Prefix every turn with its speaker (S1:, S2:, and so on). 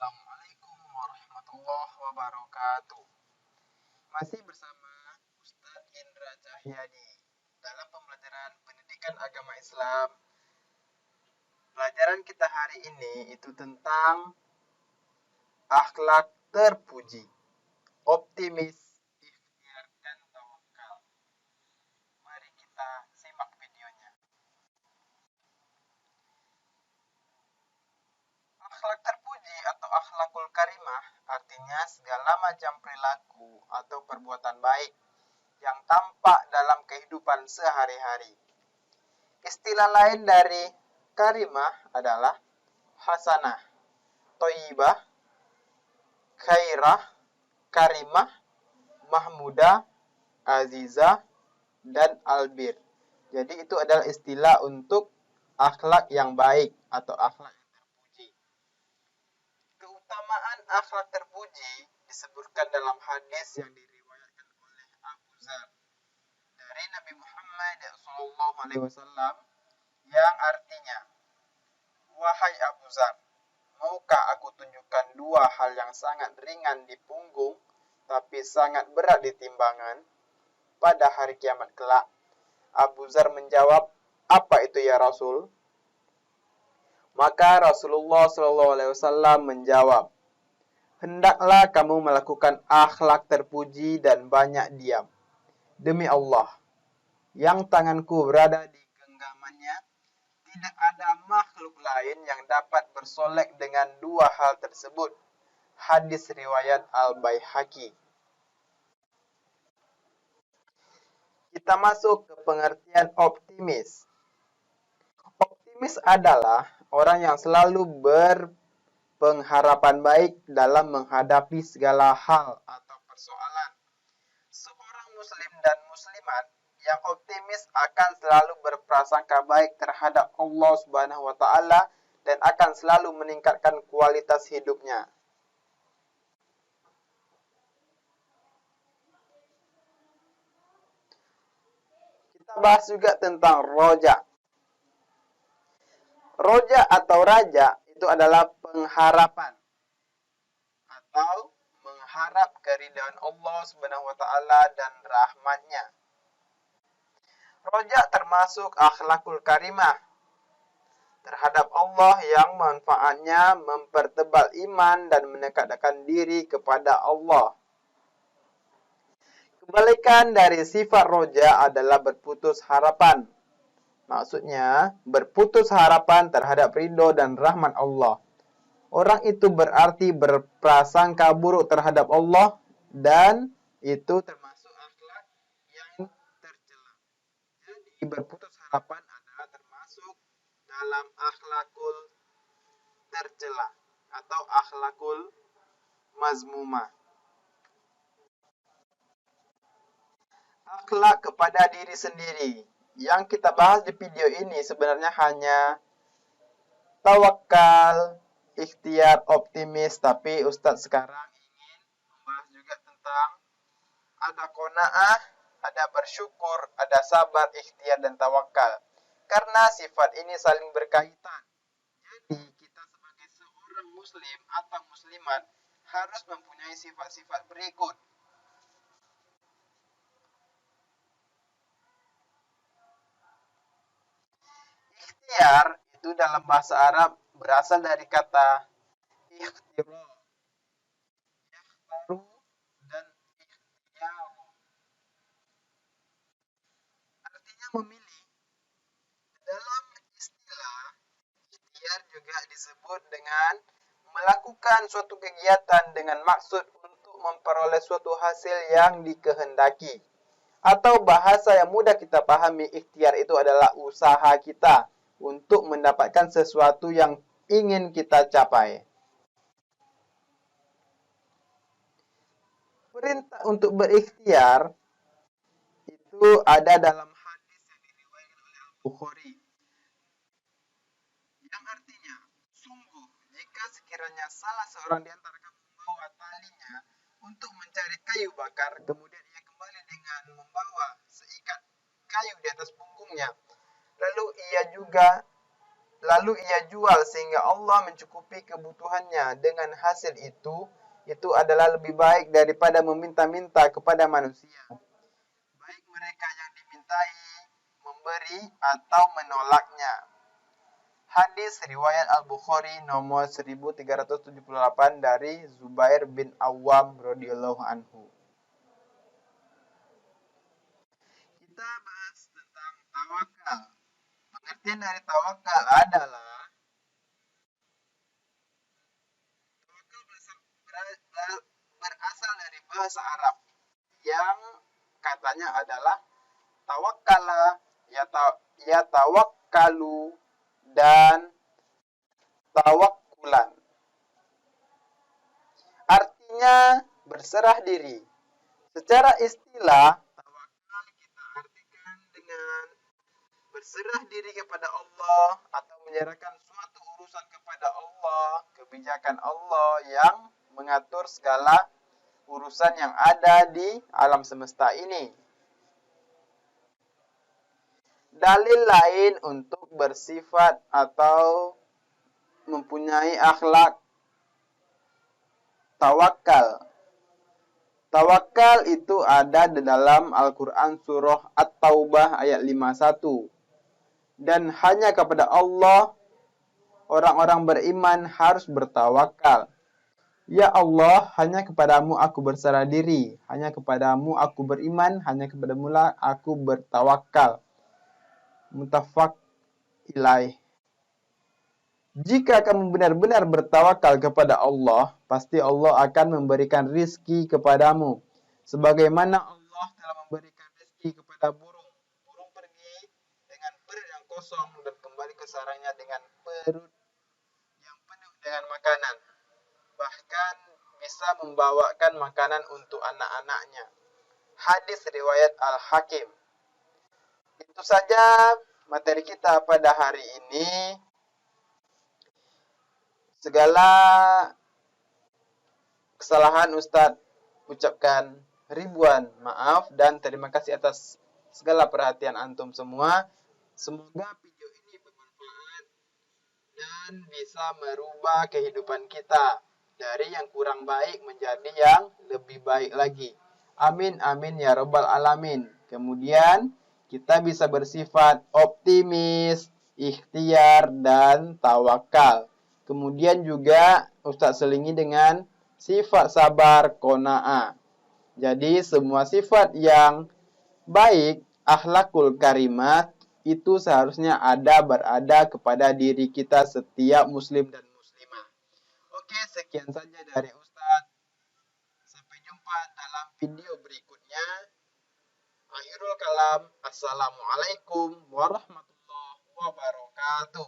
S1: Assalamualaikum warahmatullahi wabarakatuh. Masih bersama Ustadz Indra Cahyadi dalam pembelajaran pendidikan agama Islam. Pelajaran kita hari ini itu tentang akhlak terpuji, optimis, ikhtiar, dan tawakal. Mari kita simak videonya. Akhlak terpuji atau akhlakul karimah artinya segala macam perilaku atau perbuatan baik yang tampak dalam kehidupan sehari-hari. Istilah lain dari karimah adalah hasanah, thayyibah, khairah, karimah, mahmudah, azizah, dan albir. Jadi itu adalah istilah untuk akhlak yang baik atau akhlak yang terpuji. Keutamaan akhlak terpuji disebutkan dalam hadis yang diriwayatkan oleh Abu Dzar dari Nabi Muhammad SAW yang artinya, wahai Abu Dzar, maukah aku tunjukkan dua hal yang sangat ringan di punggung tapi sangat berat di timbangan pada hari kiamat kelak? Abu Dzar menjawab, apa itu ya Rasul? Maka Rasulullah SAW menjawab, hendaklah kamu melakukan akhlak terpuji dan banyak diam. Demi Allah, yang tanganku berada di genggamannya, tidak ada makhluk lain yang dapat bersolek dengan dua hal tersebut. Hadis riwayat Al-Baihaqi. Kita masuk ke pengertian optimis. Optimis adalah orang yang selalu berpengharapan baik dalam menghadapi segala hal atau persoalan. Seorang muslim dan muslimat yang optimis akan selalu berprasangka baik terhadap Allah Subhanahu wa taala dan akan selalu meningkatkan kualitas hidupnya. Kita bahas juga tentang roja. Roja atau raja itu adalah pengharapan atau mengharap keridhaan Allah Subhanahu wa taala dan rahmatnya. Roja termasuk akhlakul karimah terhadap Allah yang manfaatnya mempertebal iman dan mendekatkan diri kepada Allah. Kebalikan dari sifat roja adalah berputus harapan. Maksudnya, berputus harapan terhadap ridho dan rahmat Allah. Orang itu berarti berprasangka buruk terhadap Allah dan itu termasuk akhlak yang tercela. Jadi berputus harapan adalah termasuk dalam akhlakul tercela atau akhlakul mazmumah. Akhlak kepada diri sendiri. Yang kita bahas di video ini sebenarnya hanya tawakal, ikhtiar, optimis, tapi Ustadz sekarang ingin membahas juga tentang ada qanaah, ada bersyukur, ada sabar, ikhtiar, dan tawakal. Karena sifat ini saling berkaitan. Jadi kita sebagai seorang muslim atau muslimat harus mempunyai sifat-sifat berikut. Ikhtiar itu dalam bahasa Arab berasal dari kata ikhtiro, yakhtaru, dan ikhtiyar. Artinya memilih. Dalam istilah, ikhtiar juga disebut dengan melakukan suatu kegiatan dengan maksud untuk memperoleh suatu hasil yang dikehendaki. Atau bahasa yang mudah kita pahami, ikhtiar itu adalah usaha kita untuk mendapatkan sesuatu yang ingin kita capai. Perintah untuk berikhtiar itu ada dalam hadis yang diriwayatkan oleh Al-Bukhari. Yang artinya, sungguh jika sekiranya salah seorang di antara kamu membawa talinya untuk mencari kayu bakar, kemudian ia kembali dengan membawa seikat kayu di atas punggungnya, lalu ia juga lalu ia jual sehingga Allah mencukupi kebutuhannya dengan hasil itu adalah lebih baik daripada meminta-minta kepada manusia. Baik mereka yang dimintai, memberi atau menolaknya. Hadis riwayat Al-Bukhari nomor 1378 dari Zubair bin Awam radhiyallahu anhu. Kita bahas tentang tawakal. Pengertian dari tawakal adalah tawakal berasal dari bahasa Arab yang katanya adalah tawakkala, ya tawakkalu, dan tawakkulan. Artinya berserah diri. Secara istilah, tawakal kita artikan dengan berserah diri kepada Allah atau menyerahkan suatu urusan kepada Allah, kebijakan Allah yang mengatur segala urusan yang ada di alam semesta ini. Dalil lain untuk bersifat atau mempunyai akhlak tawakal. Tawakal itu ada di dalam Al-Quran surah At-Taubah ayat 51. Dan hanya kepada Allah orang-orang beriman harus bertawakal. Ya Allah, hanya kepadamu aku berserah diri, hanya kepadamu aku beriman, hanya kepadamu lah aku bertawakal. Muttafaq ilaih. Jika kamu benar-benar bertawakal kepada Allah, pasti Allah akan memberikan rizki kepadamu. Sebagaimana Allah telah memberikan rizki kepada burung. Burung pergi dengan perut yang kosong dan kembali ke sarangnya dengan perut yang penuh dengan makanan. Bahkan bisa membawakan makanan untuk anak-anaknya. Hadis riwayat Al-Hakim. Itu saja materi kita pada hari ini. Segala kesalahan Ustadz ucapkan ribuan maaf dan terima kasih atas segala perhatian antum semua. Semoga video ini bermanfaat dan bisa merubah kehidupan kita dari yang kurang baik menjadi yang lebih baik lagi. Amin amin ya rabbal alamin. Kemudian kita bisa bersifat optimis, ikhtiar, dan tawakal. Kemudian juga Ustadz selingi dengan sifat sabar, qanaah. Jadi semua sifat yang baik, akhlakul karimat, itu seharusnya berada kepada diri kita setiap muslim dan muslimah. Oke, sekian saja dari Ustadz. Sampai jumpa dalam video berikutnya. Akhirul kalam. Assalamualaikum warahmatullahi wabarakatuh.